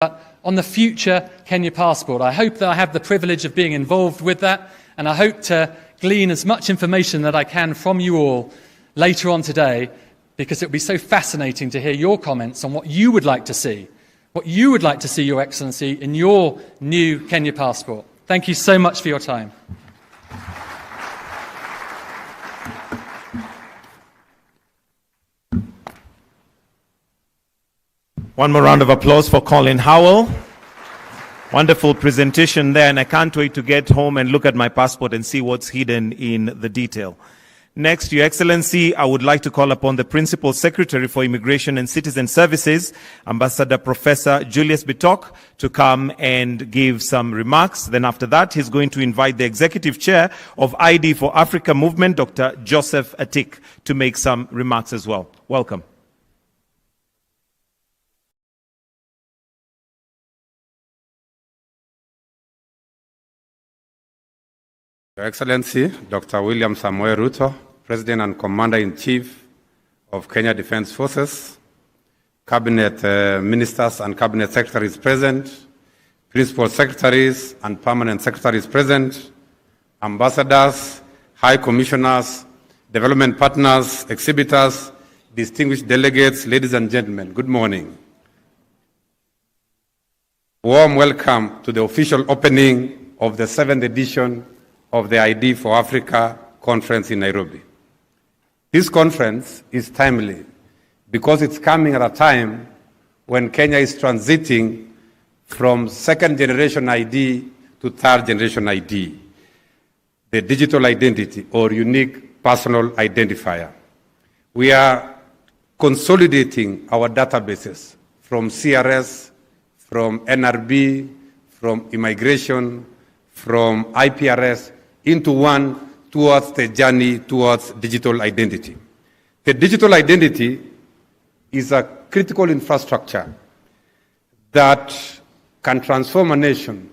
but on the future Kenya passport. I hope that I have the privilege of being involved with that, and I hope to glean as much information that I can from you all later on today, because it would be so fascinating to hear your comments on what you would like to see, Your Excellency, in your new Kenya passport. Thank you so much for your time. One more round of applause for Colin Howell. Wonderful presentation there, and I can't wait to get home and look at my passport and see what's hidden in the detail. Next, Your Excellency, I would like to call upon the Principal Secretary for Immigration and Citizen Services, Ambassador Professor Julius Bitok, to come and give some remarks. Then after that, he's going to invite the Executive Chair of ID for Africa Movement, Dr. Joseph Atik, to make some remarks as well. Welcome. Your Excellency, Dr. William Samoei Ruto, President and Commander-in-Chief of Kenya Defence Forces, Cabinet Ministers and Cabinet Secretaries present, Principal Secretaries and Permanent Secretaries present, Ambassadors, High Commissioners, Development Partners, Exhibitors, distinguished delegates, ladies and gentlemen, good morning. Warm welcome to the official opening of the 7th edition of the ID for Africa conference in Nairobi. This conference is timely because it's coming at a time when Kenya is transiting from second-generation ID to third-generation ID, the digital identity or unique personal identifier. We are consolidating our databases from CRS, from NRB, from immigration, from IPRS, into one towards the journey towards digital identity. The digital identity is a critical infrastructure that can transform a nation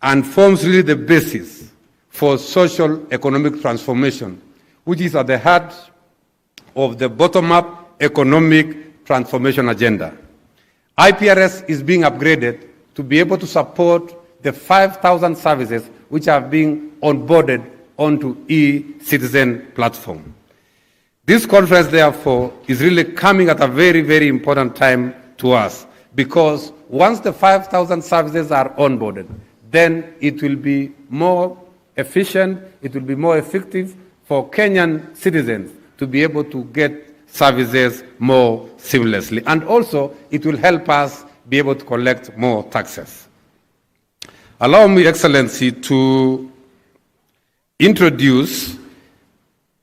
and forms really the basis for social economic transformation, which is at the heart of the bottom-up economic transformation agenda. IPRS is being upgraded to be able to support the 5,000 services which are being onboarded onto e-citizen platform. This conference, therefore, is really coming at a very, very important time to us, because once the 5,000 services are onboarded, then it will be more efficient, it will be more effective for Kenyan citizens to be able to get services more seamlessly. And also, it will help us be able to collect more taxes. Allow me, Excellency, to introduce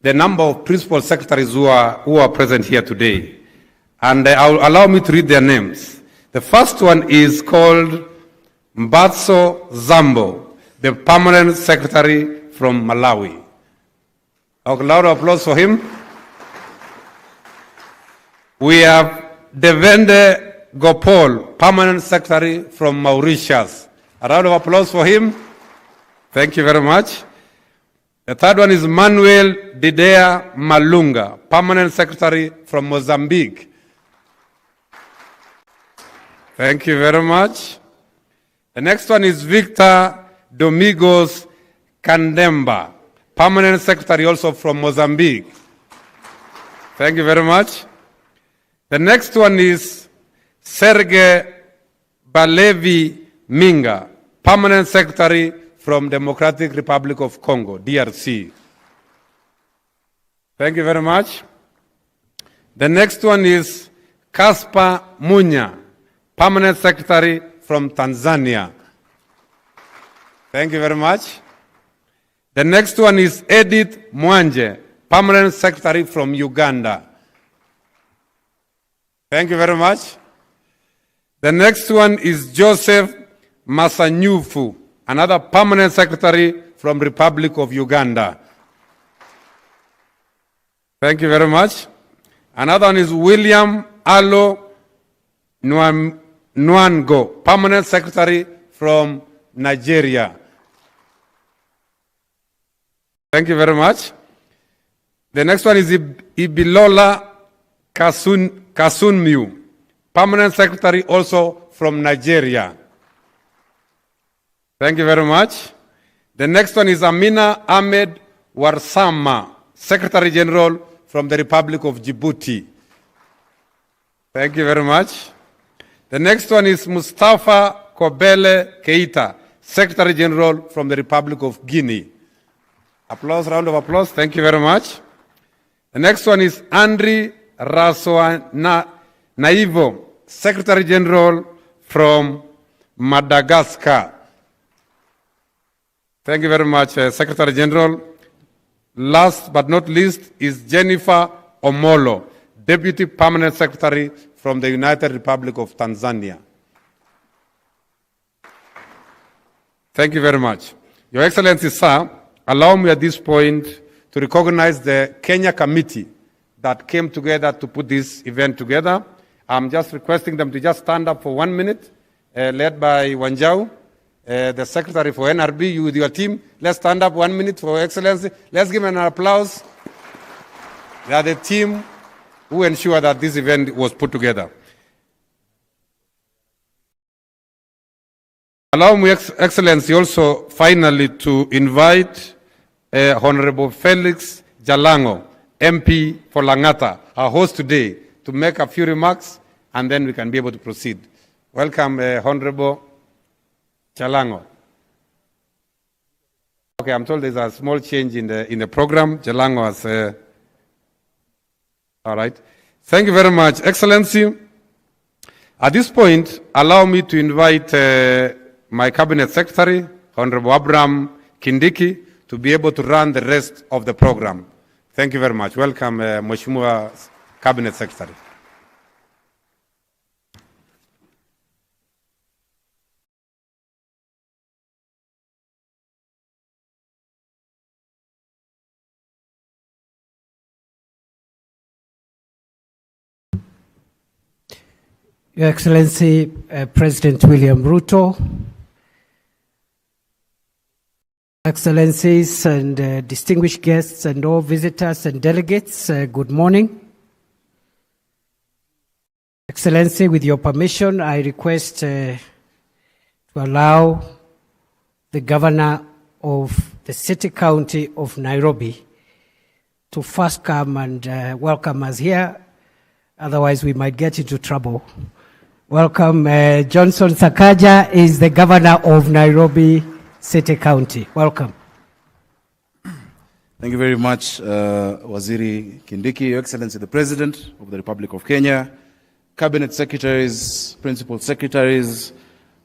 the number of principal secretaries who are present here today. And allow me to read their names. The first one is called Mbatso Zambo, the permanent secretary from Malawi. A loud applause for him. We have Devende Gopal, permanent secretary from Mauritius. A round of applause for him. Thank you very much. The third one is Manuel Didea Malunga, permanent secretary from Mozambique. Thank you very much. The next one is Victor Domingos Kandemba, permanent secretary also from Mozambique. Thank you very much. The next one is Sergei Balevi Minga, permanent secretary from Democratic Republic of Congo, DRC. Thank you very much. The next one is Caspar Munya, permanent secretary from Tanzania. Thank you very much. The next one is Edith Mwanje, permanent secretary from Uganda. Thank you very much. The next one is Joseph Masanyufu, another permanent secretary from Republic of Uganda. Thank you very much. Another one is William Alo Nwango, permanent secretary from Nigeria. Thank you very much. The next one is Ibilola Kasunmiu, permanent secretary also from Nigeria. Thank you very much. The next one is Amina Ahmed Warsama, Secretary General from the Republic of Djibouti. Thank you very much. The next one is Mustafa Kobele Keita, Secretary General from the Republic of Guinea. Applause, round of applause. Thank you very much. The next one is Andri Naivo, Secretary General from Madagascar. Thank you very much, Secretary General. Last but not least is Jennifer Omolo, Deputy Permanent Secretary from the United Republic of Tanzania. Thank you very much. Your Excellency, sir, allow me at this point to recognize the Kenya committee that came together to put this event together. I'm just requesting them to just stand up for 1 minute, led by Wanjau, the Secretary for NRB, you with your team. Let's stand up 1 minute for Excellency. Let's give them an applause. They are the team who ensured that this event was put together. Allow me, Excellency, also finally to invite Honorable Felix Jalango, MP for Langata, our host today, to make a few remarks, and then we can be able to proceed. Welcome, Honorable Jalango. Okay, I'm told there's a small change in the program. Jalango has... all right. Thank you very much, Excellency. At this point, allow me to invite my Cabinet Secretary, Honorable Abraham Kindiki, to be able to run the rest of the program. Thank you very much. Welcome, Mheshimiwa Cabinet Secretary. Your Excellency, President William Ruto, Excellencies and distinguished guests and all visitors and delegates, good morning. Excellency, with your permission, I request to allow the Governor of the City County of Nairobi to first come and welcome us here. Otherwise, we might get into trouble. Welcome, Johnson Sakaja is the Governor of Nairobi City County. Welcome. Thank you very much, Waziri Kindiki, Your Excellency, the President of the Republic of Kenya, Cabinet Secretaries, Principal Secretaries,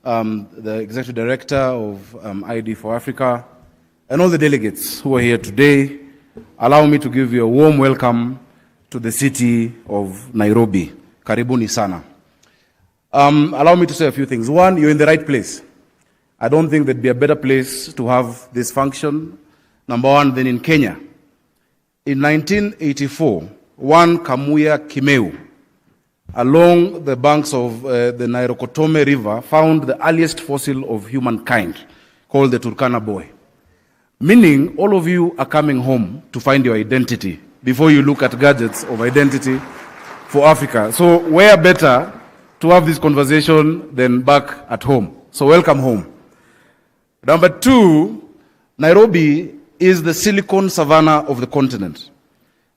the Executive Director of ID for Africa, and all the delegates who are here today. Allow me to give you a warm welcome to the city of Nairobi. Karibuni sana. Allow me to say a few things. One, you're in the right place. I don't think there'd be a better place to have this function, number one, than in Kenya. In 1984, one Kamuya Kimeu, along the banks of the Nairokotome River, found the earliest fossil of humankind, called the Turkana boy. Meaning, all of you are coming home to find your identity before you look at gadgets of identity for Africa. So where better to have this conversation than back at home? So welcome home. Number two, Nairobi is the silicon savannah of the continent.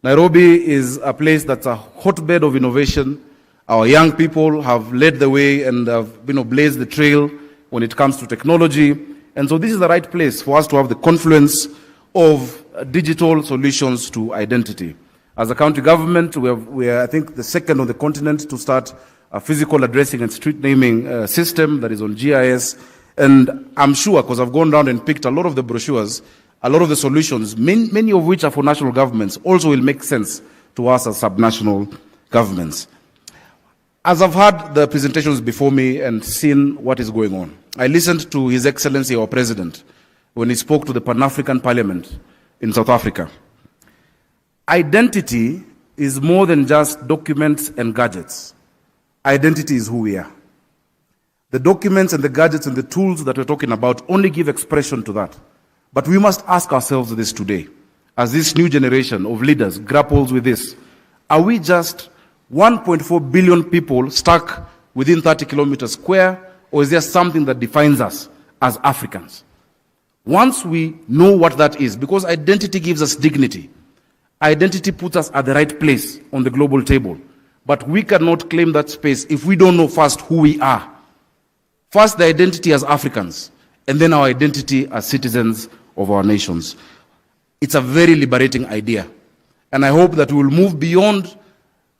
Nairobi is a place that's a hotbed of innovation. Our young people have led the way and have blazed the trail when it comes to technology. And so this is the right place for us to have the confluence of digital solutions to identity. As a county government, we are, I think, the second on the continent to start a physical addressing and street naming system that is on GIS. And I'm sure, because I've gone down and picked a lot of the brochures, a lot of the solutions, many of which are for national governments, also will make sense to us as subnational governments. As I've heard the presentations before me and seen what is going on, I listened to His Excellency, our President, when he spoke to the Pan-African Parliament in South Africa. Identity is more than just documents and gadgets. Identity is who we are. The documents and the gadgets and the tools that we're talking about only give expression to that. But we must ask ourselves this today, as this new generation of leaders grapples with this. Are we just 1.4 billion people stuck within 30 kilometers square, or is there something that defines us as Africans? Once we know what that is, because identity gives us dignity, identity puts us at the right place on the global table. But we cannot claim that space if we don't know first who we are. First, the identity as Africans, and then our identity as citizens of our nations. It's a very liberating idea. And I hope that we will move beyond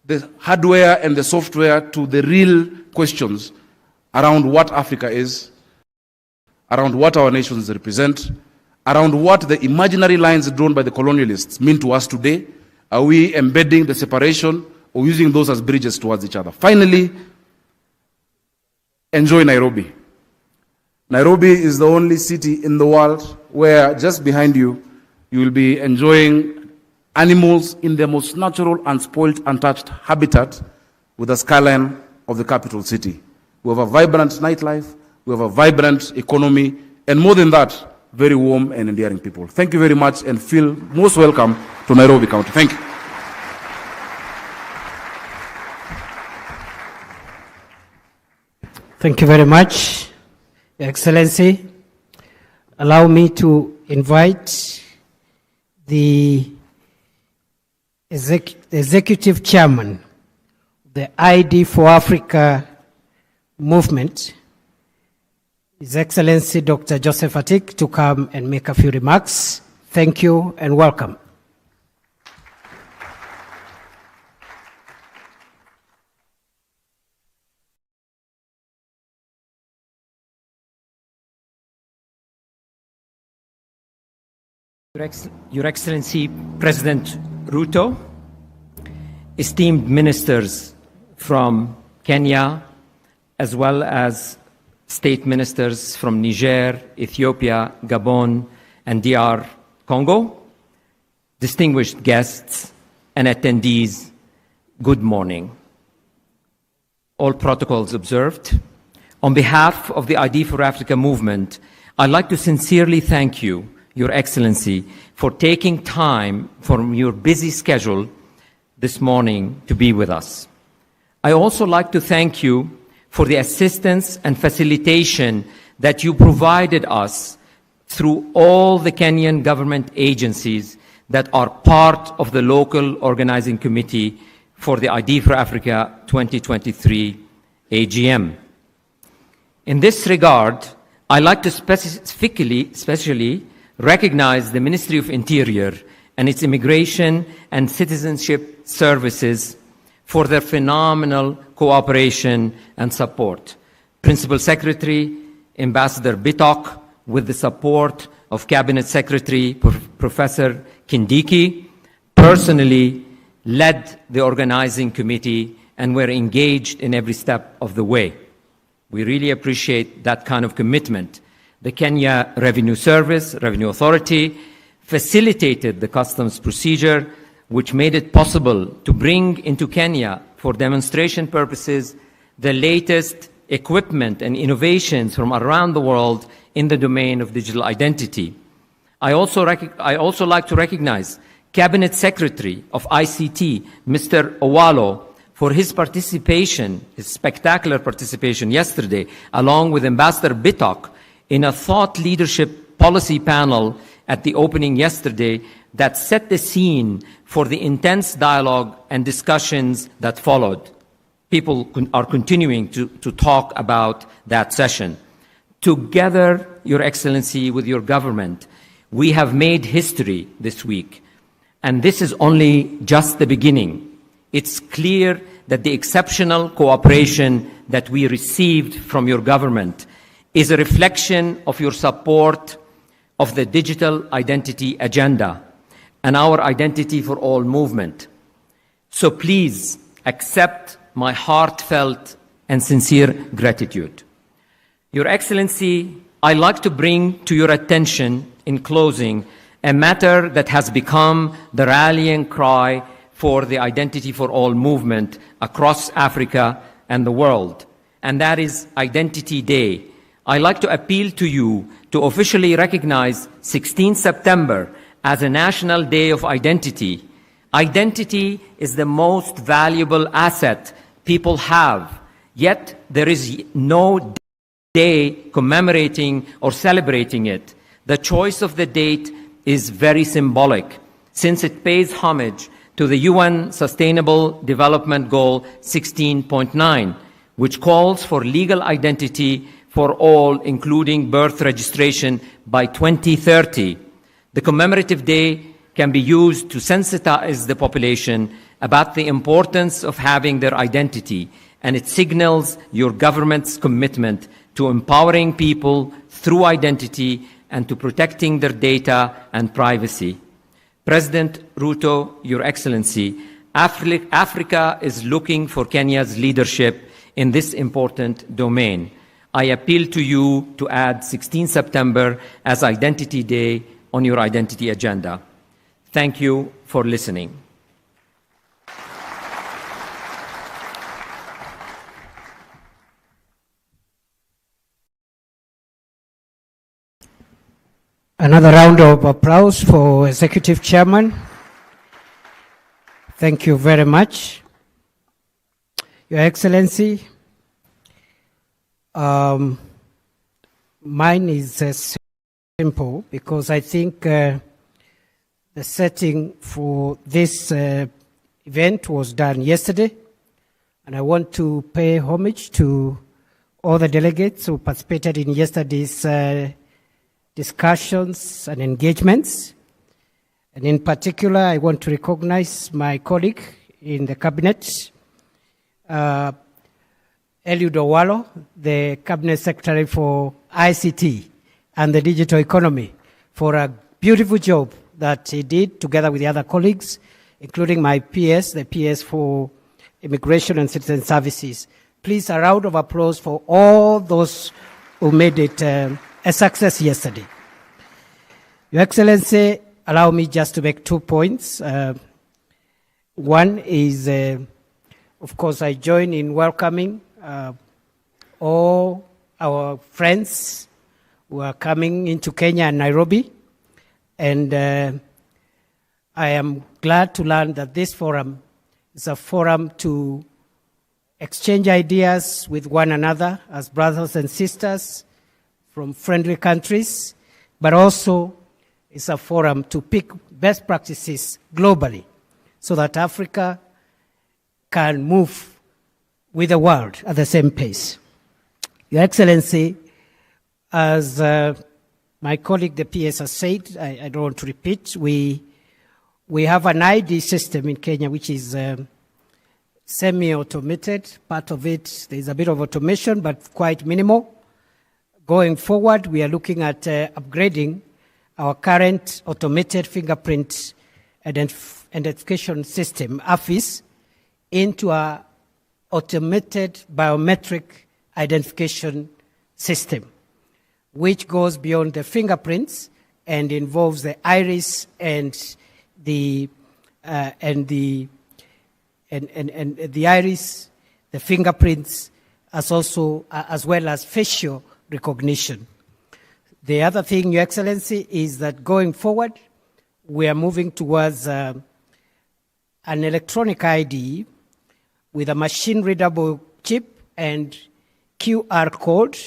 the hardware and the software to the real questions around what Africa is, around what our nations represent, around what the imaginary lines drawn by the colonialists mean to us today. Are we embedding the separation or using those as bridges towards each other? Finally, enjoy Nairobi. Nairobi is the only city in the world where just behind you, you will be enjoying animals in their most natural, unspoiled, untouched habitat with the skyline of the capital city. We have a vibrant nightlife, we have a vibrant economy, and more than that, very warm and endearing people. Thank you very much and feel most welcome to Nairobi County. Thank you. Thank you very much, Your Excellency. Allow me to invite the Executive Chairman of the ID for Africa movement, His Excellency Dr. Joseph Atik, to come and make a few remarks. Thank you and welcome. Your Excellency President Ruto, esteemed ministers from Kenya, as well as state ministers from Niger, Ethiopia, Gabon, and DR Congo, distinguished guests and attendees, good morning. All protocols observed. On behalf of the ID for Africa movement, I'd like to sincerely thank you, Your Excellency, for taking time from your busy schedule this morning to be with us. I also like to thank you for the assistance and facilitation that you provided us through all the Kenyan government agencies that are part of the local organizing committee for the ID for Africa 2023 AGM. In this regard, I'd like to especially recognize the Ministry of Interior and its Immigration and Citizenship Services for their phenomenal cooperation and support. Principal Secretary, Ambassador Bitok, with the support of Cabinet Secretary Professor Kindiki, personally led the organizing committee and were engaged in every step of the way. We really appreciate that kind of commitment. The Kenya Revenue Service, Revenue Authority, facilitated the customs procedure, which made it possible to bring into Kenya for demonstration purposes the latest equipment and innovations from around the world in the domain of digital identity. I also like to recognize Cabinet Secretary of ICT, Mr. Owalo, for his participation, his spectacular participation yesterday, along with Ambassador Bitok, in a thought leadership policy panel at the opening yesterday that set the scene for the intense dialogue and discussions that followed. People are continuing to talk about that session. Together, Your Excellency, with your government, we have made history this week. And this is only just the beginning. It's clear that the exceptional cooperation that we received from your government is a reflection of your support of the digital identity agenda and our Identity for All movement. So please accept my heartfelt and sincere gratitude. Your Excellency, I'd like to bring to your attention in closing a matter that has become the rallying cry for the Identity for All movement across Africa and the world, and that is Identity Day. I'd like to appeal to you to officially recognize 16 September as a National Day of Identity. Identity is the most valuable asset people have, Yet there is no day commemorating or celebrating it. The choice of the date is very symbolic, since it pays homage to the UN Sustainable Development Goal 16.9, which calls for legal identity for all, including birth registration, by 2030. The commemorative day can be used to sensitize the population about the importance of having their identity, and it signals your government's commitment to empowering people through identity and to protecting their data and privacy. President Ruto, Your Excellency, Africa is looking for Kenya's leadership in this important domain. I appeal to you to add 16 September as Identity Day on your identity agenda. Thank you for listening. Another round of applause for Executive Chairman. Thank you very much. Your Excellency, mine is simple because I think the setting for this event was done yesterday, and I want to pay homage to all the delegates who participated in yesterday's discussions and engagements. And in particular, I want to recognize my colleague in the cabinet, Eliud Owalo, the Cabinet Secretary for ICT and the digital economy, for a beautiful job that he did together with the other colleagues, including my PS, the PS for Immigration and Citizen Services. Please, a round of applause for all those who made it a success yesterday. Your Excellency, allow me just to make 2 points. One is, of course, I join in welcoming all our friends who are coming into Kenya and Nairobi. And I am glad to learn that this forum is a forum to exchange ideas with one another as brothers and sisters from friendly countries, but also it's a forum to pick best practices globally so that Africa can move with the world at the same pace. Your Excellency, as my colleague the PS has said, I don't want to repeat, we have an ID system in Kenya which is semi-automated. Part of it, there's a bit of automation, but quite minimal. Going forward, we are looking at upgrading our current automated fingerprint identification system, AFIS, into an automated biometric identification system, which goes beyond the fingerprints and involves the iris and the iris, the fingerprints, as well as facial recognition. The other thing, Your Excellency, is that going forward, we are moving towards an electronic ID with a machine-readable chip and QR code,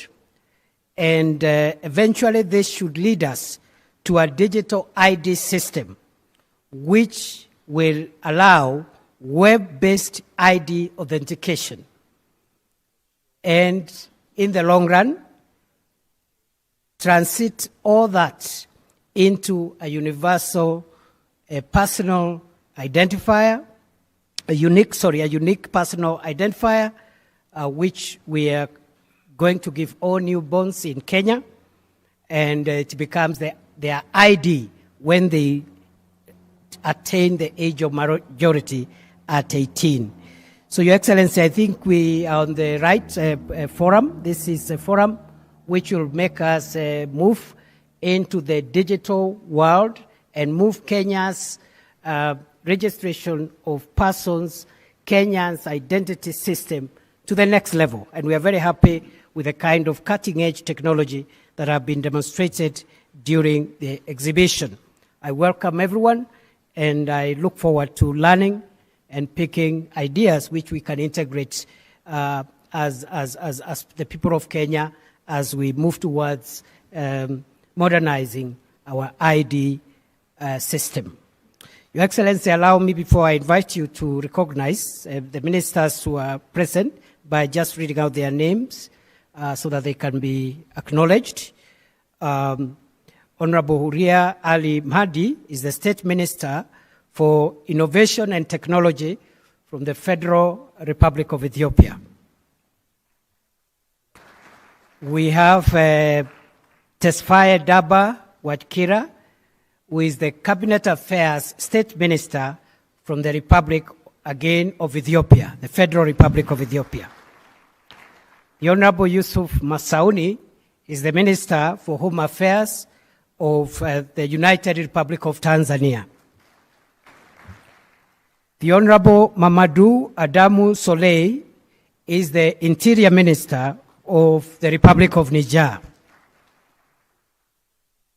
and eventually this should lead us to a digital ID system, which will allow web-based ID authentication. And in the long run, transit all that into a universal, personal identifier, a unique personal identifier, which we are going to give all newborns in Kenya, and it becomes their ID when they attain the age of majority at 18. So, Your Excellency, I think we are on the right forum. This is a forum which will make us move into the digital world and move Kenya's registration of persons, Kenya's identity system to the next level. And we are very happy with the kind of cutting-edge technology that have been demonstrated during the exhibition. I welcome everyone, and I look forward to learning and picking ideas which we can integrate as the people of Kenya as we move towards modernizing our ID system. Your Excellency, allow me, before I invite you, to recognize the ministers who are present by just reading out their names so that they can be acknowledged. Honorable Huria Ali Mahdi is the State Minister for Innovation and Technology from the Federal Republic of Ethiopia. We have Tesfaye Daba Watkira, who is the Cabinet Affairs State Minister from the Republic, again, of Ethiopia, the Federal Republic of Ethiopia. The Honorable Yusuf Masauni is the Minister for Home Affairs of the United Republic of Tanzania. The Honorable Mamadou Adamu Soleil is the Interior Minister of the Republic of Niger.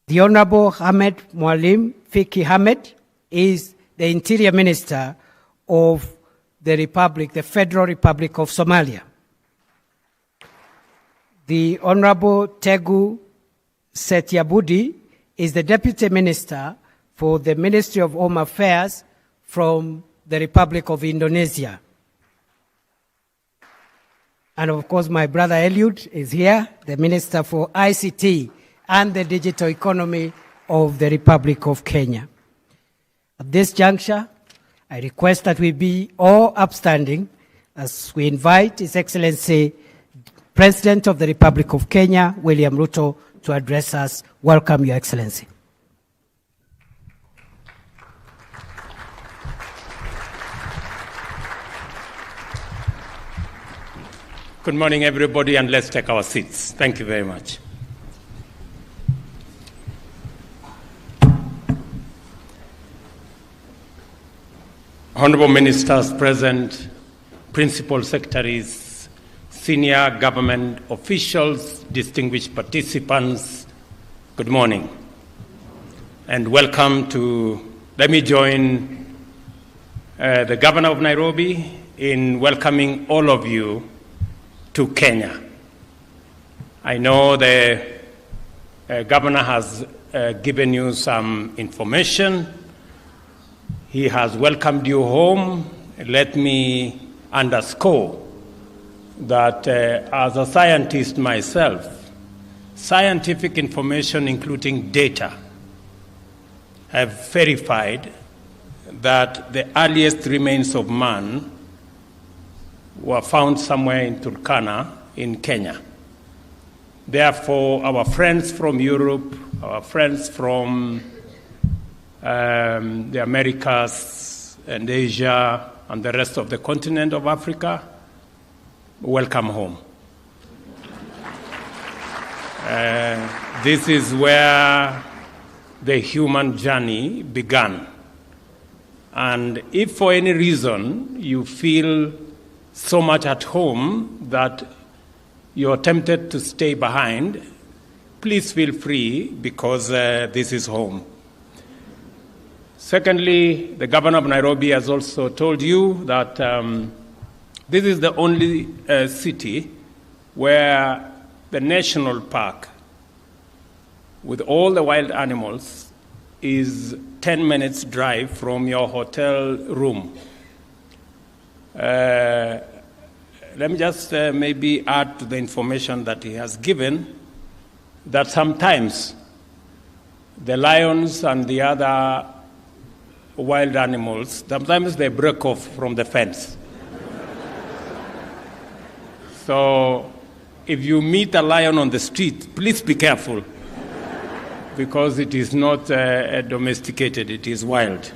The Honorable Ahmed Mwalim Fiki Hamed is the Interior Minister of the Republic, the Federal Republic of Somalia. The Honorable Tegu Setiabudi is the Deputy Minister for the Ministry of Home Affairs from the Republic of Indonesia. And of course, my brother Eliud is here, the Minister for ICT and the Digital Economy of the Republic of Kenya. At this juncture, I request that we be all upstanding as we invite His Excellency, President of the Republic of Kenya, William Ruto, to address us. Welcome, Your Excellency. Good morning, everybody, and let's take our seats. Thank you very much. Honorable Ministers present, Principal Secretaries, senior government officials, distinguished participants, good morning. And welcome to, let me join the Governor of Nairobi in welcoming all of you to Kenya. I know the Governor has given you some information. He has welcomed you home. Let me underscore that as a scientist myself, scientific information, including data, have verified that the earliest remains of man were found somewhere in Turkana in Kenya. Therefore, our friends from Europe, our friends from the Americas and Asia and the rest of the continent of Africa, welcome home. This is where the human journey began. And if for any reason you feel so much at home that you're tempted to stay behind, please feel free, because this is home. Secondly, the Governor of Nairobi has also told you that this is the only city where the national park with all the wild animals is 10 minutes drive from your hotel room. Let me just maybe add to the information that he has given that sometimes the lions and the other wild animals, sometimes they break off from the fence. So if you meet a lion on the street, please be careful, because it is not domesticated, it is wild.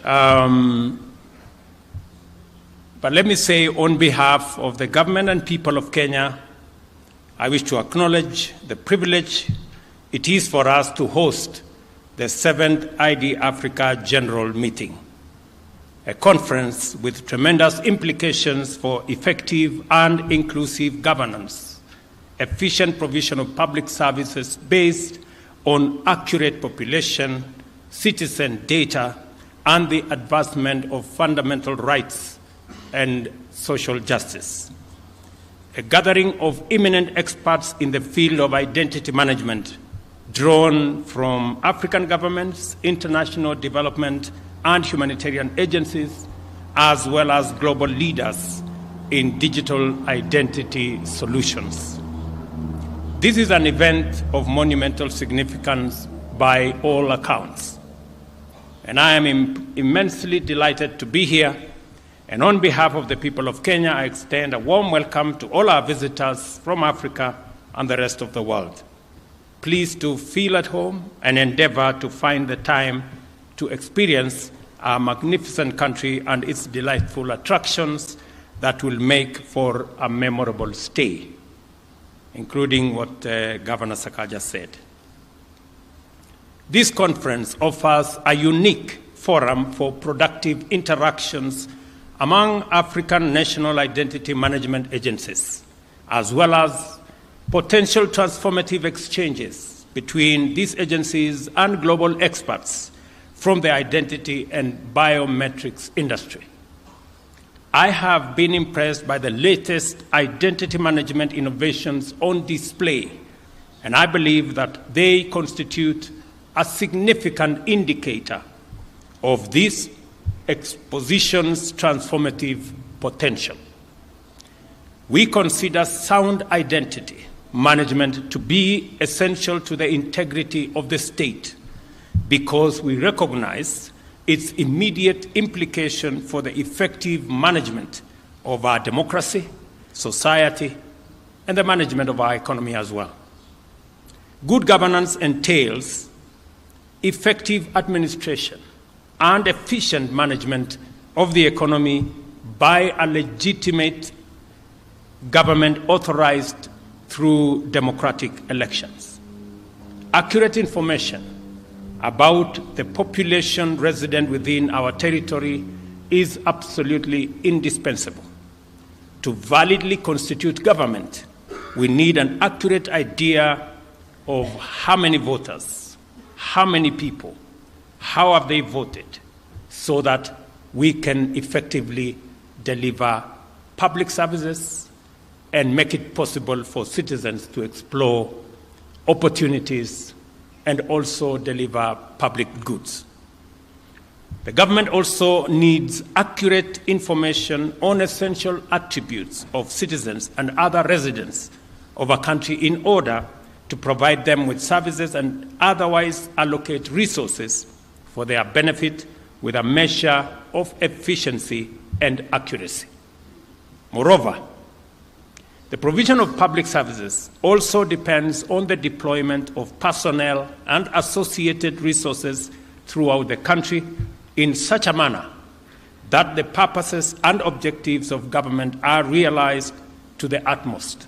But let me say, on behalf of the government and people of Kenya, I wish to acknowledge the privilege it is for us to host the 7th ID Africa General Meeting, a conference with tremendous implications for effective and inclusive governance, efficient provision of public services based on accurate population, citizen data, and the advancement of fundamental rights and social justice. A gathering of eminent experts in the field of identity management, drawn from African governments, international development and humanitarian agencies, as well as global leaders in digital identity solutions. This is an event of monumental significance by all accounts, and I am immensely delighted to be here. And on behalf of the people of Kenya, I extend a warm welcome to all our visitors from Africa and the rest of the world. Please do feel at home and endeavor to find the time to experience our magnificent country and its delightful attractions that will make for a memorable stay, including what Governor Sakaja said. This conference offers a unique forum for productive interactions among African national identity management agencies, as well as potential transformative exchanges between these agencies and global experts from the identity and biometrics industry. I have been impressed by the latest identity management innovations on display, and I believe that they constitute a significant indicator of this exposition's transformative potential. We consider sound identity management to be essential to the integrity of the state because we recognize its immediate implication for the effective management of our democracy, society, and the management of our economy as well. Good governance entails effective administration and efficient management of the economy by a legitimate government authorized through democratic elections. Accurate information about the population resident within our territory is absolutely indispensable. To validly constitute government, we need an accurate idea of how many voters, how many people, how have they voted, so that we can effectively deliver public services and make it possible for citizens to explore opportunities and also deliver public goods. The government also needs accurate information on essential attributes of citizens and other residents of a country in order to provide them with services and otherwise allocate resources for their benefit with a measure of efficiency and accuracy. Moreover, the provision of public services also depends on the deployment of personnel and associated resources throughout the country in such a manner that the purposes and objectives of government are realized to the utmost.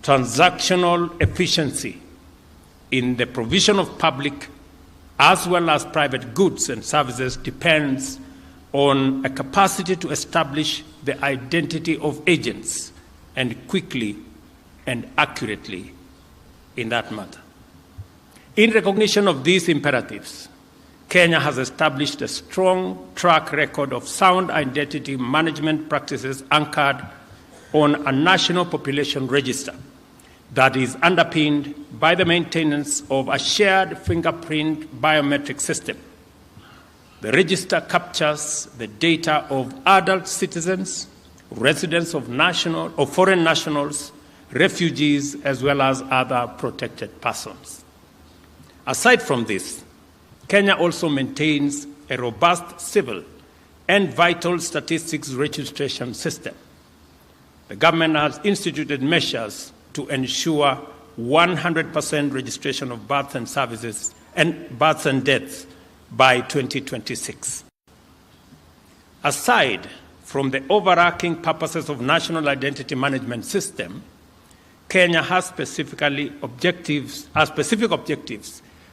Transactional efficiency in the provision of public as well as private goods and services depends on a capacity to establish the identity of agents and quickly and accurately in that matter. In recognition of these imperatives, Kenya has established a strong track record of sound identity management practices anchored on a national population register that is underpinned by the maintenance of a shared fingerprint biometric system. The register captures the data of adult citizens, residents of foreign nationals, refugees, as well as other protected persons. Aside from this, Kenya also maintains a robust civil and vital statistics registration system. The government has instituted measures to ensure 100% registration of births and services and births and deaths by 2026. Aside from the overarching purposes of national identity management system, Kenya has specific objectives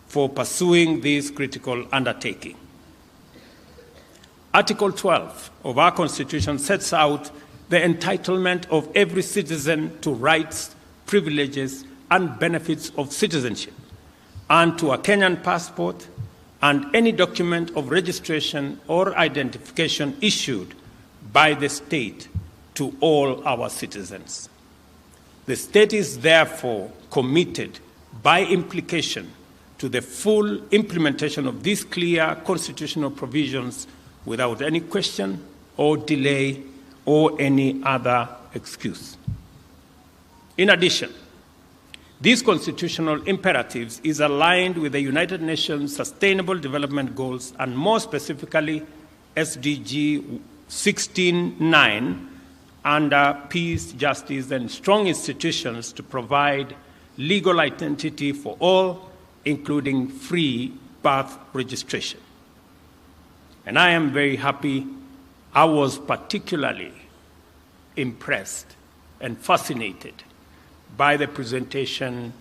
for pursuing this critical undertaking. Article 12 of our Constitution sets out the entitlement of every citizen to rights, privileges, and benefits of citizenship, and to a Kenyan passport and any document of registration or identification issued by the state to all our citizens. The state is therefore committed by implication to the full implementation of these clear constitutional provisions without any question or delay or any other excuse. In addition, these constitutional imperatives is aligned with the United Nations Sustainable Development Goals and more specifically SDG 16.9 under peace, justice, and strong institutions to provide legal identity for all, including free birth registration. And I am very happy. I was particularly impressed and fascinated by the presentation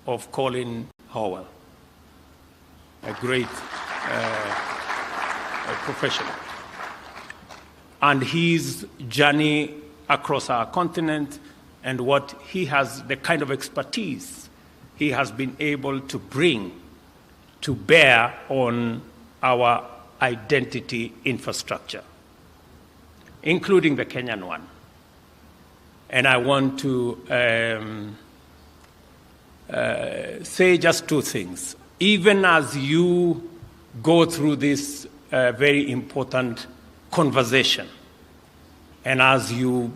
of Colin Howell, a great professional, and his journey across our continent and what he has, the kind of expertise he has been able to bring to bear on our identity infrastructure, including the Kenyan one. And I want to say just two things. Even as you go through this very important conversation, and as you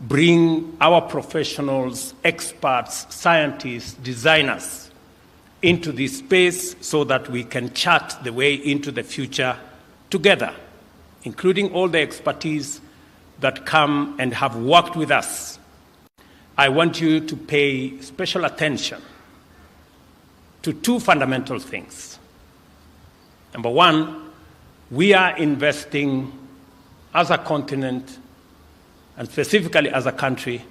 bring our professionals, experts, scientists, designers into this space so that we can chart the way into the future together, including all the expertise that come and have worked with us, I want you to pay special attention to two fundamental things. Number one, we are investing as a continent, and specifically as a country,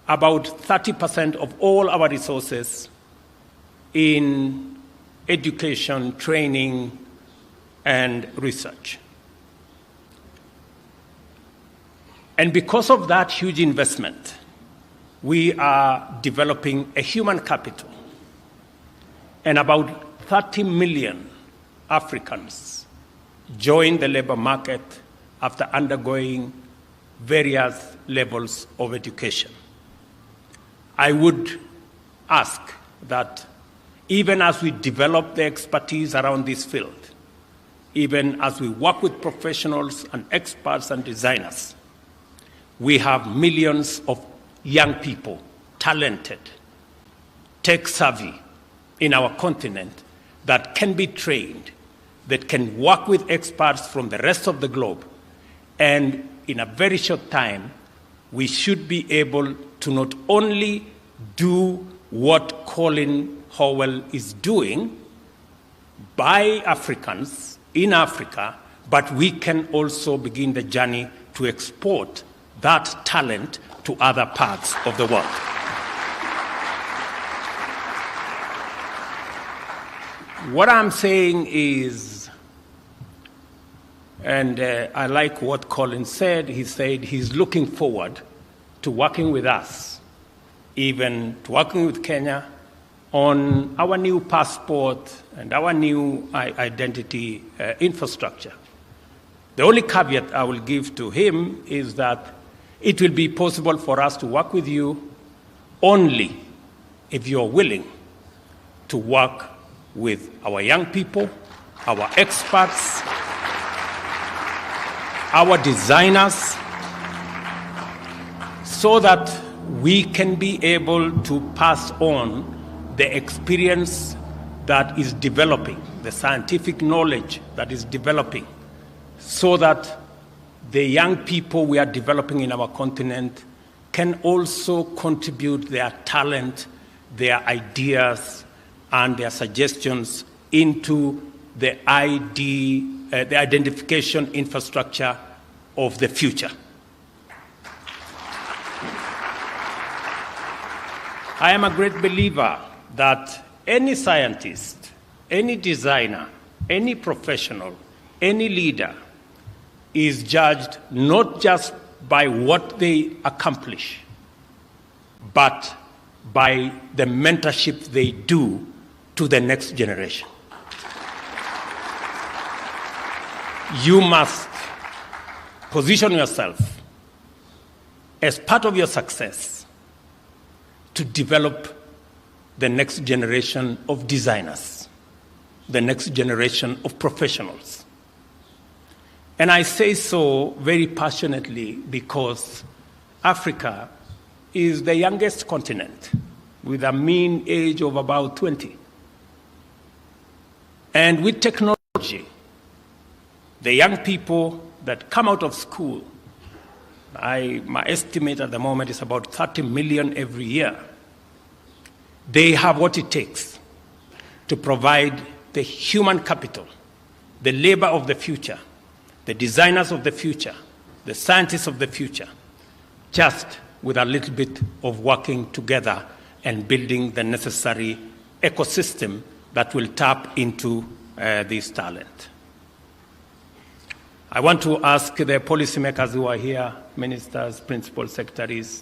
about 30% of all our resources in education, training, and research. And because of that huge investment, we are developing a human capital. And about 30 million Africans join the labor market after undergoing various levels of education. I would ask that even as we develop the expertise around this field, even as we work with professionals and experts and designers, we have millions of young people, talented, tech-savvy in our continent that can be trained, that can work with experts from the rest of the globe. And in a very short time, we should be able to not only do what Colin Howell is doing by Africans in Africa, but we can also begin the journey to export that talent to other parts of the world. What I'm saying is, and I like what Colin said, he said he's looking forward to working with us, even to working with Kenya on our new passport and our new identity infrastructure. The only caveat I will give to him is that it will be possible for us to work with you only if you're willing to work with our young people, our experts, our designers, so that we can be able to pass on the experience that is developing, the scientific knowledge that is developing, so that the young people we are developing in our continent can also contribute their talent, their ideas, and their suggestions into the identification infrastructure of the future. I am a great believer that any scientist, any designer, any professional, any leader is judged not just by what they accomplish, but by the mentorship they do to the next generation. You must position yourself as part of your success to develop the next generation of designers, the next generation of professionals. And I say so very passionately because Africa is the youngest continent with a mean age of about 20. And with technology, the young people that come out of school, my estimate at the moment is about 30 million every year. They have what it takes to provide the human capital, the labor of the future, the designers of the future, the scientists of the future, just with a little bit of working together and building the necessary ecosystem that will tap into this talent. I want to ask the policymakers who are here, ministers, principal secretaries,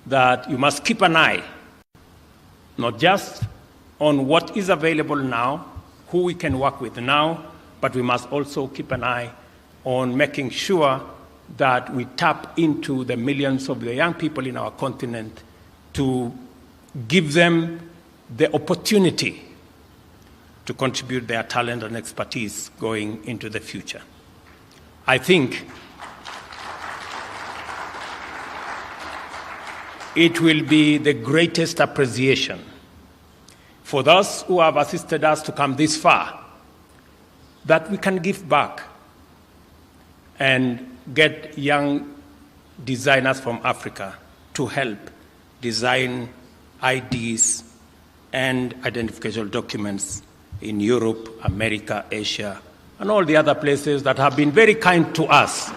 that you must keep an eye, not just on what is available now, who we can work with now, but we must also keep an eye on making sure that we tap into the millions of the young people in our continent to give them the opportunity to contribute their talent and expertise going into the future. I think it will be the greatest appreciation for those who have assisted us to come this far that we can give back and get young designers from Africa to help design IDs and identification documents in Europe, America, Asia, and all the other places that have been very kind to us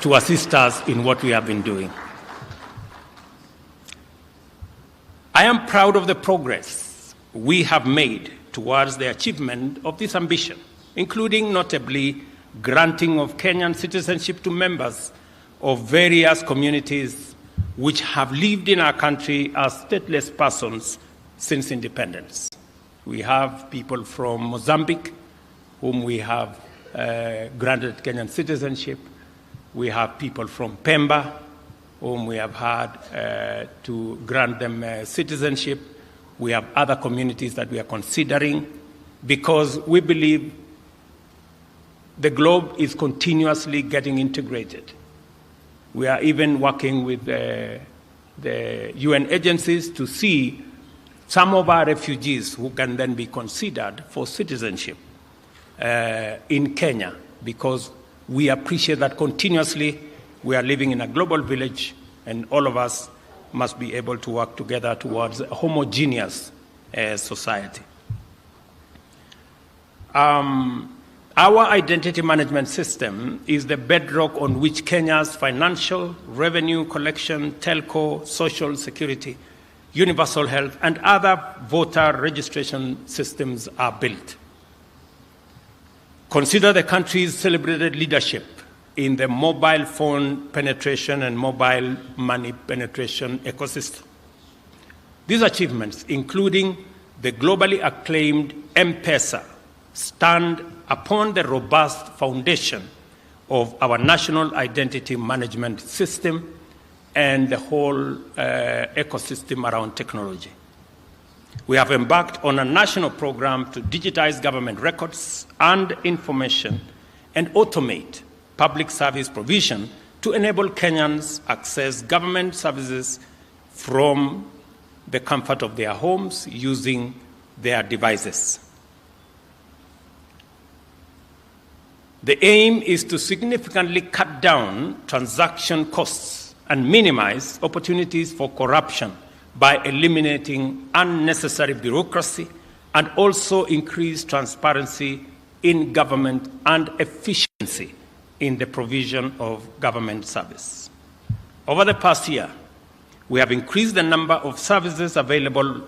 to assist us in what we have been doing. I am proud of the progress we have made towards the achievement of this ambition, including notably granting of Kenyan citizenship to members of various communities which have lived in our country as stateless persons since independence. We have people from Mozambique, whom we have granted Kenyan citizenship. We have people from Pemba, whom we have had to grant them citizenship. We have other communities that we are considering because we believe the globe is continuously getting integrated. We are even working with the UN agencies to see some of our refugees who can then be considered for citizenship in Kenya, because we appreciate that continuously we are living in a global village and all of us must be able to work together towards a homogeneous society. Our identity management system is the bedrock on which Kenya's financial, revenue collection, telco, social security, universal health, and other voter registration systems are built. Consider the country's celebrated leadership in the mobile phone penetration and mobile money penetration ecosystem. These achievements, including the globally acclaimed M-Pesa, stand upon the robust foundation of our national identity management system and the whole ecosystem around technology. We have embarked on a national program to digitize government records and information and automate public service provision to enable Kenyans access government services from the comfort of their homes using their devices. The aim is to significantly cut down transaction costs and minimize opportunities for corruption by eliminating unnecessary bureaucracy and also increase transparency in government and efficiency in the provision of government service. Over the past year, we have increased the number of services available.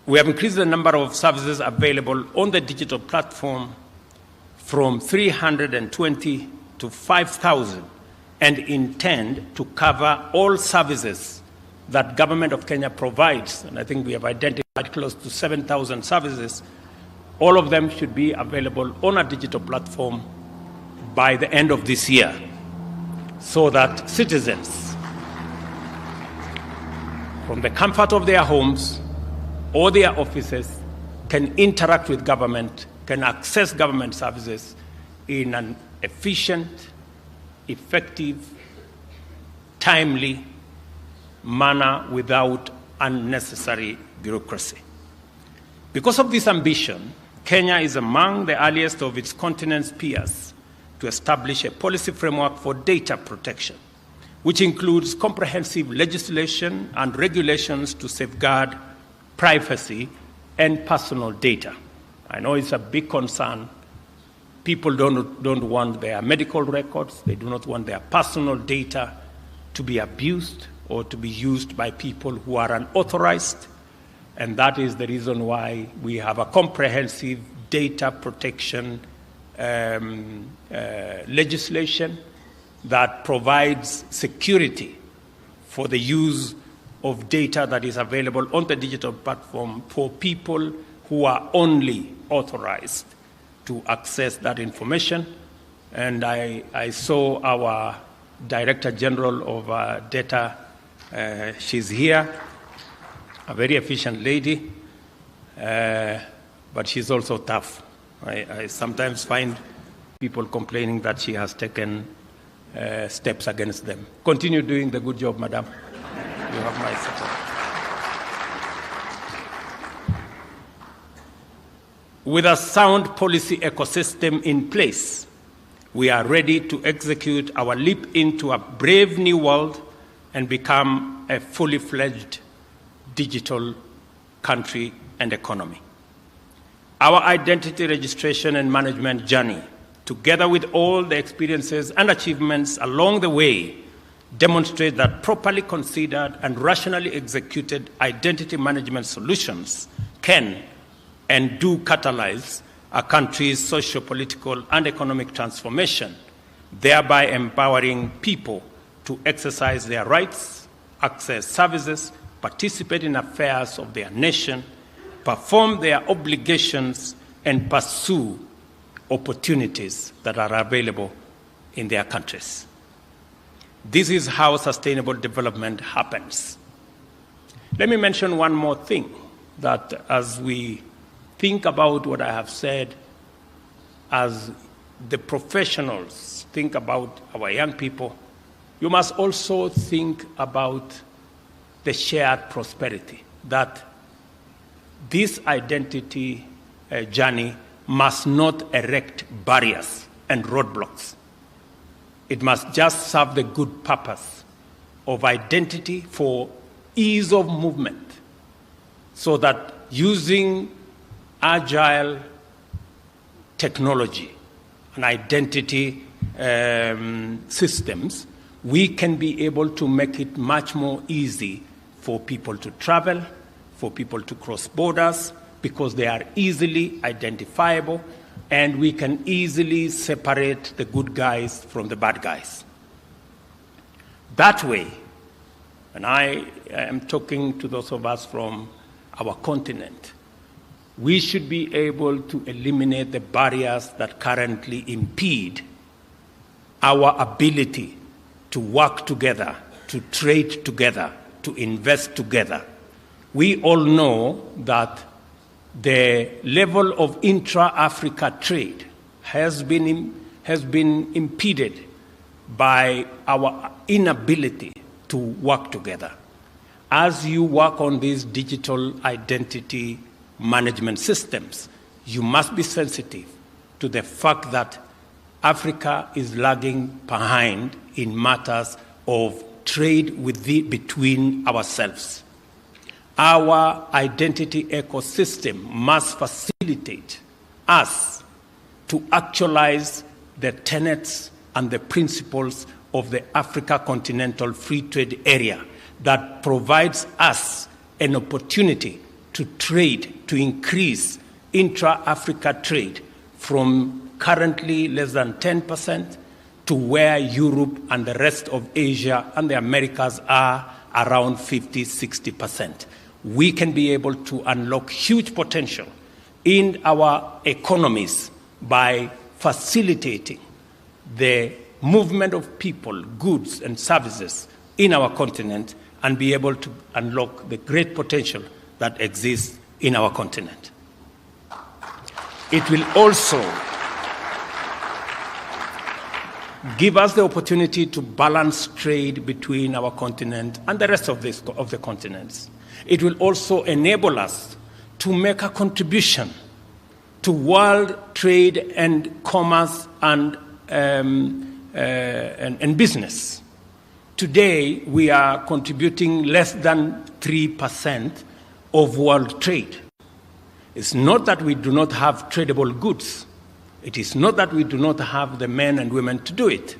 We have increased the number of services available on the digital platform from 320 to 5,000 and intend to cover all services that Government of Kenya provides. And I think we have identified close to 7,000 services All of them should be available on a digital platform by the end of this year, so that citizens, from the comfort of their homes or their offices, can interact with government, can access government services in an efficient, effective, timely manner without unnecessary bureaucracy. Because of this ambition, Kenya is among the earliest of its continent's peers to establish a policy framework for data protection, which includes comprehensive legislation and regulations to safeguard privacy and personal data. I know it's a big concern. People don't want their medical records, they do not want their personal data to be abused or to be used by people who are unauthorized, and that is the reason why we have a comprehensive data protection legislation that provides security for the use of data that is available on the digital platform for people who are only authorized to access that information. And I saw our Director General of Data, she's here, a very efficient lady, but she's also tough. I sometimes find people complaining that she has taken steps against them. Continue doing the good job, madam. You have my support. With a sound policy ecosystem in place, we are ready to execute our leap into a brave new world and become a fully fledged digital country and economy. Our identity registration and management journey, together with all the experiences and achievements along the way, demonstrate that properly considered and rationally executed identity management solutions can and do catalyze a country's socio-political and economic transformation, thereby empowering people to exercise their rights, access services, participate in affairs of their nation, perform their obligations, and pursue opportunities that are available in their countries. This is how sustainable development happens. Let me mention one more thing, that as we think about what I have said, as the professionals think about our young people, you must also think about the shared prosperity, that this identity journey must not erect barriers and roadblocks. It must just serve the good purpose of identity for ease of movement, so that using agile technology and identity systems, we can be able to make it much more easy for people to travel, for people to cross borders, because they are easily identifiable, and we can easily separate the good guys from the bad guys. That way, and I am talking to those of us from our continent, we should be able to eliminate the barriers that currently impede our ability to work together, to trade together, to invest together. We all know that the level of intra-Africa trade has been impeded by our inability to work together. As you work on these digital identity management systems, you must be sensitive to the fact that Africa is lagging behind in matters of trade between ourselves. Our identity ecosystem must facilitate us to actualize the tenets and the principles of the Africa Continental Free Trade Area that provides us an opportunity to trade, to increase intra-Africa trade from currently less than 10% to where Europe and the rest of Asia and the Americas are around 50, 60%. We can be able to unlock huge potential in our economies by facilitating the movement of people, goods, and services in our continent and be able to unlock the great potential that exists in our continent. It will also give us the opportunity to balance trade between our continent and the rest of the continents. It will also enable us to make a contribution to world trade and commerce and business. Today, we are contributing less than 3% of world trade. It's not that we do not have tradable goods. It is not that we do not have the men and women to do it.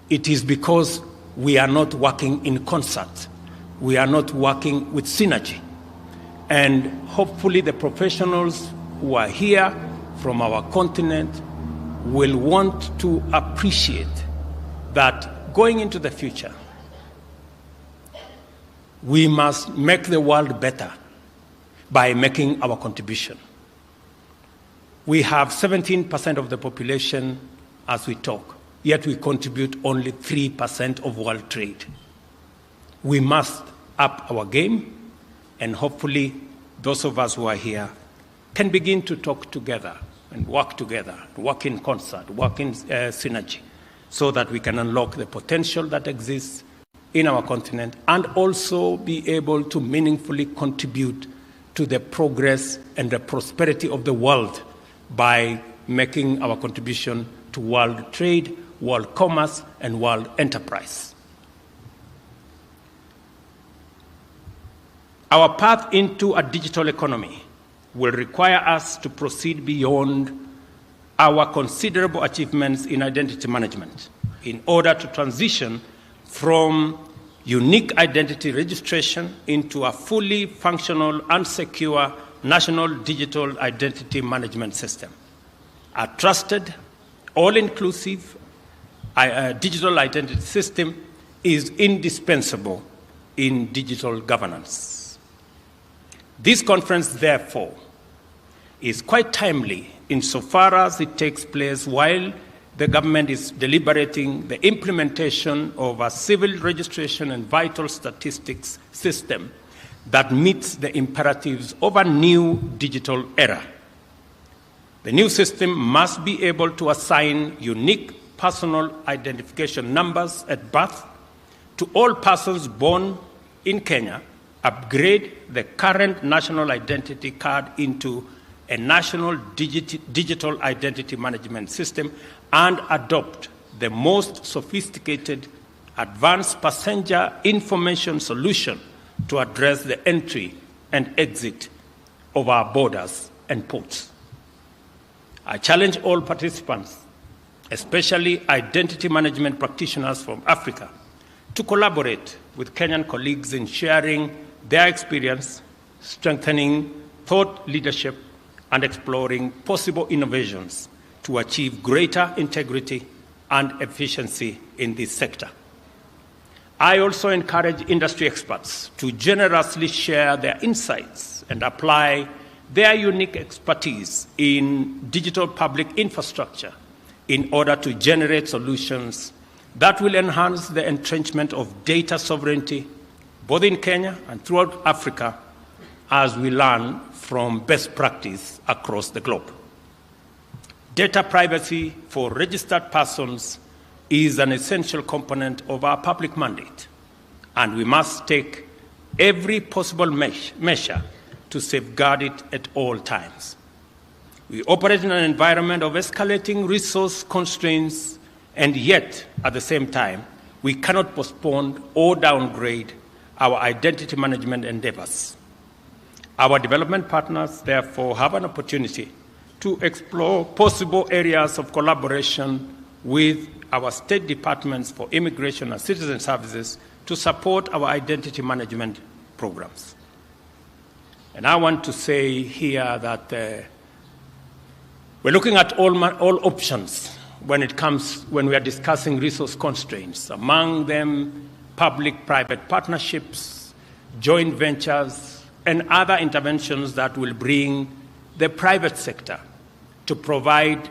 It is because we are not working in concert. We are not working with synergy. And hopefully the professionals who are here from our continent will want to appreciate that going into the future, we must make the world better by making our contribution. We have 17% of the population as we talk, yet we contribute only 3% of world trade. We must up our game, and hopefully those of us who are here can begin to talk together and work in concert, work in synergy, so that we can unlock the potential that exists in our continent and also be able to meaningfully contribute to the progress and the prosperity of the world by making our contribution to world trade, world commerce, and world enterprise. Our path into a digital economy will require us to proceed beyond our considerable achievements in identity management in order to transition from unique identity registration into a fully functional and secure national digital identity management system. A trusted, all-inclusive digital identity system is indispensable in digital governance. This conference, therefore, is quite timely insofar as it takes place while the government is deliberating the implementation of a civil registration and vital statistics system that meets the imperatives of a new digital era. The new system must be able to assign unique personal identification numbers at birth to all persons born in Kenya, upgrade the current national identity card into a national digital identity management system, and adopt the most sophisticated advanced passenger information solution to address the entry and exit of our borders and ports. I challenge all participants, especially identity management practitioners from Africa, to collaborate with Kenyan colleagues in sharing their experience, strengthening thought leadership, and exploring possible innovations to achieve greater integrity and efficiency in this sector. I also encourage industry experts to generously share their insights and apply their unique expertise in digital public infrastructure in order to generate solutions that will enhance the entrenchment of data sovereignty, both in Kenya and throughout Africa, as we learn from best practice across the globe. Data privacy for registered persons is an essential component of our public mandate, and we must take every possible measure to safeguard it at all times. We operate in an environment of escalating resource constraints, and yet, at the same time, we cannot postpone or downgrade our identity management endeavors. Our development partners, therefore, have an opportunity to explore possible areas of collaboration with our state departments for immigration and citizen services to support our identity management programs. And I want to say here that we're looking at all options when we are discussing resource constraints, among them public-private partnerships, joint ventures, and other interventions that will bring the private sector to provide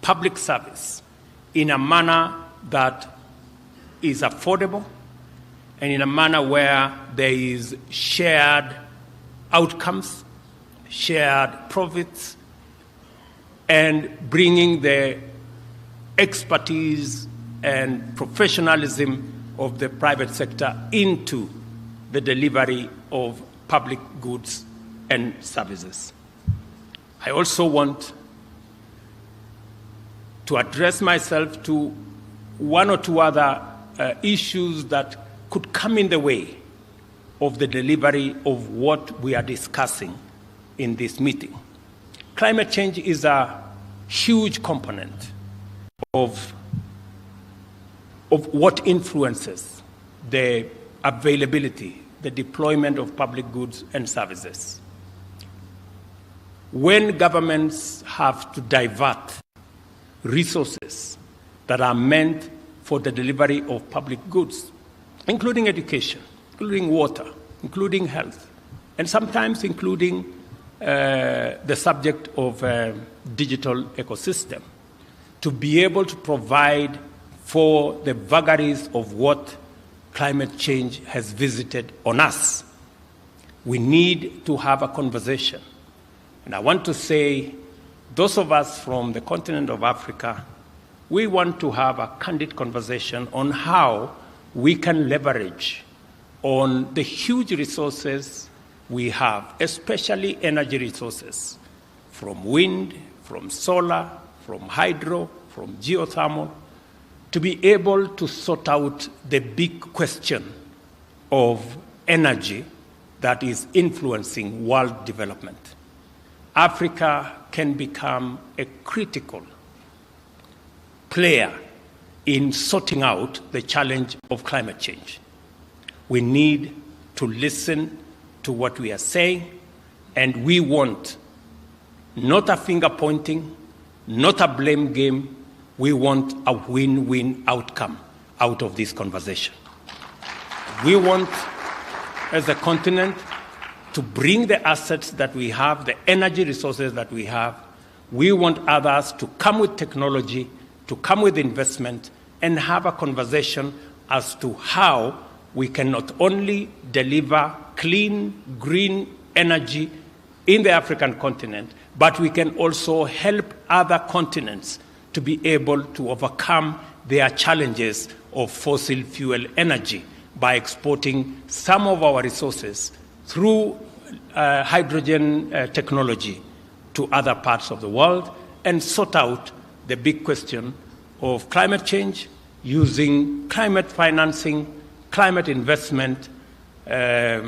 public service in a manner that is affordable and in a manner where there is shared outcomes, shared profits, and bringing the expertise and professionalism of the private sector into the delivery of public goods and services. I also want to address myself to one or two other issues that could come in the way of the delivery of what we are discussing in this meeting. Climate change is a huge component of what influences the availability, the deployment of public goods and services. When governments have to divert resources that are meant for the delivery of public goods, including education, including water, including health, and sometimes including the subject of digital ecosystem, to be able to provide for the vagaries of what climate change has visited on us, we need to have a conversation. And I want to say, those of us from the continent of Africa, we want to have a candid conversation on how we can leverage on the huge resources we have, especially energy resources, from wind, from solar, from hydro, from geothermal, to be able to sort out the big question of energy that is influencing world development. Africa can become a critical player in sorting out the challenge of climate change. We need to listen to what we are saying, and we want not a finger pointing, not a blame game. We want a win-win outcome out of this conversation. We want, as a continent, to bring the assets that we have, the energy resources that we have. We want others to come with technology, to come with investment, and have a conversation as to how we can not only deliver clean, green energy in the African continent, but we can also help other continents to be able to overcome their challenges of fossil fuel energy by exporting some of our resources through hydrogen technology to other parts of the world and sort out the big question of climate change using climate financing, climate investment. A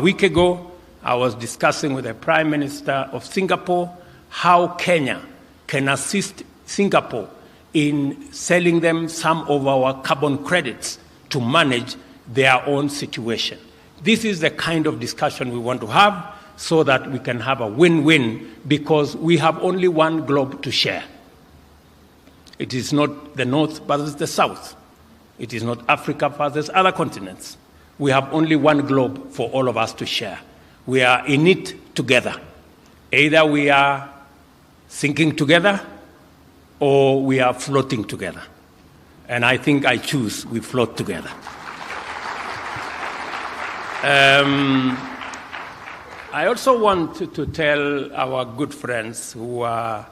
week ago, I was discussing with the Prime Minister of Singapore how Kenya can assist Singapore in selling them some of our carbon credits to manage their own situation. This is the kind of discussion we want to have so that we can have a win-win, because we have only one globe to share. It is not the North versus the South. It is not Africa versus other continents. We have only one globe for all of us to share. We are in it together. Either we are sinking together or we are floating together. And I think I choose we float together. I also want to tell our good friends who are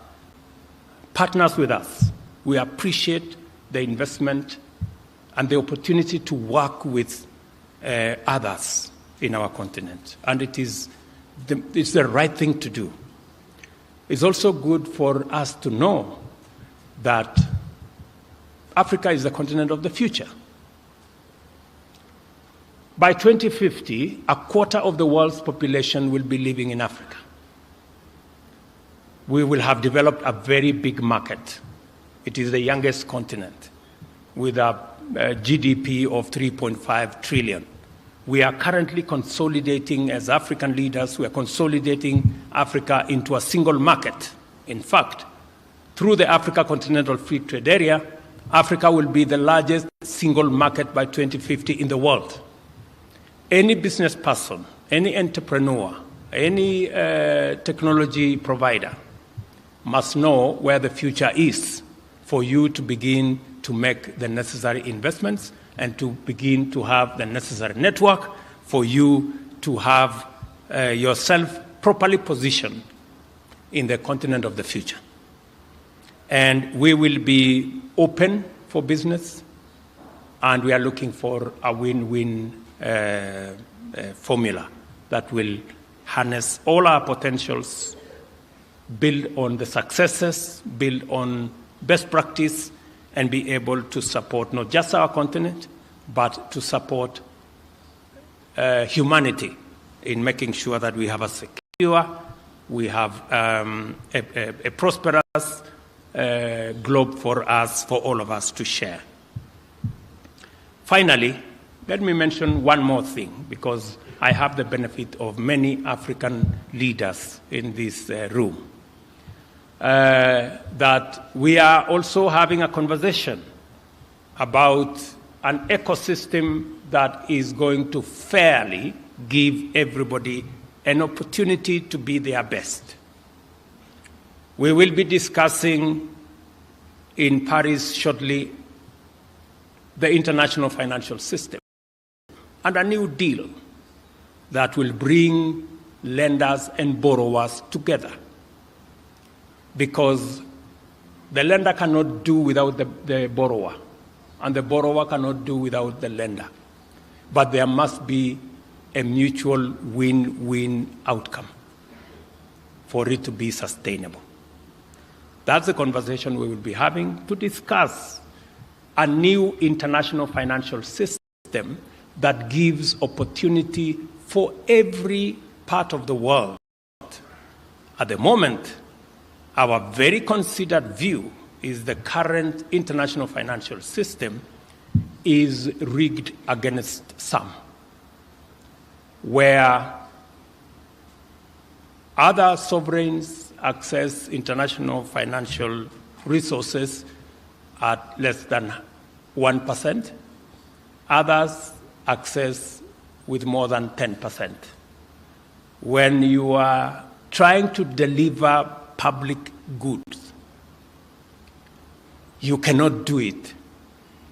partners with us, we appreciate the investment and the opportunity to work with others in our continent. And it's the right thing to do. It's also good for us to know that Africa is the continent of the future. By 2050, a quarter of the world's population will be living in Africa. We will have developed a very big market. It is the youngest continent with a GDP of 3.5 trillion. We are currently consolidating, as African leaders, we are consolidating Africa into a single market. In fact, through the Africa Continental Free Trade Area, Africa will be the largest single market by 2050 in the world. Any business person, any entrepreneur, any technology provider must know where the future is for you to begin to make the necessary investments and to begin to have the necessary network for you to have yourself properly positioned in the continent of the future. And we will be open for business, and we are looking for a win-win formula that will harness all our potentials, build on the successes, build on best practice, and be able to support not just our continent, but to support humanity in making sure that we have a secure, we have a prosperous globe for us, for all of us to share. Finally, let me mention one more thing, because I have the benefit of many African leaders in this room. That we are also having a conversation about an ecosystem that is going to fairly give everybody an opportunity to be their best. We will be discussing in Paris shortly the international financial system and a new deal that will bring lenders and borrowers together. Because the lender cannot do without the borrower, and the borrower cannot do without the lender. But there must be a mutual win-win outcome for it to be sustainable. That's the conversation we will be having to discuss a new international financial system that gives opportunity for every part of the world. At the moment, our very considered view is the current international financial system is rigged against some, where other sovereigns access international financial resources at less than 1%, others access with more than 10%. When you are trying to deliver public goods, you cannot do it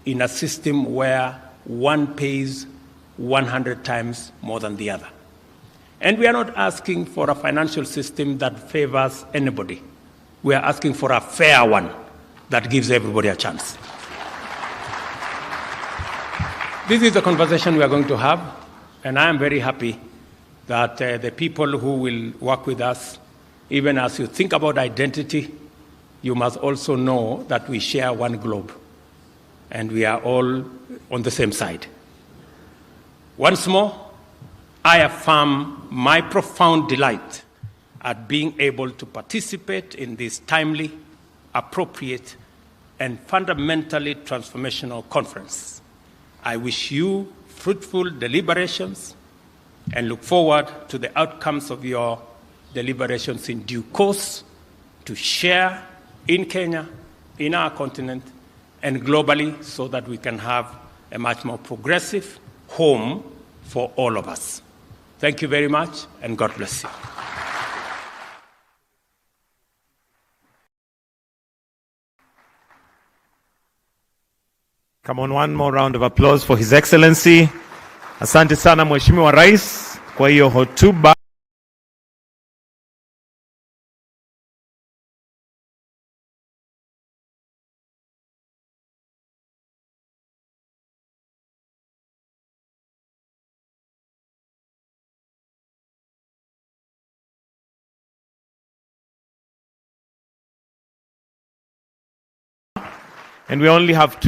in a system where one pays 100 times more than the other. And we are not asking for a financial system that favors anybody. We are asking for a fair one that gives everybody a chance. This is the conversation we are going to have, and I am very happy that the people who will work with us, even as you think about identity, you must also know that we share one globe, and we are all on the same side. Once more, I affirm my profound delight at being able to participate in this timely, appropriate, and fundamentally transformational conference. I wish you fruitful deliberations and look forward to the outcomes of your deliberations in due course to share in Kenya, in our continent, and globally so that we can have a much more progressive home for all of us. Thank you very much, and God bless you. Come on, one more round of applause for His Excellency. Asante sana Mheshimiwa Rais kwa hiyo hotuba. And we only have 2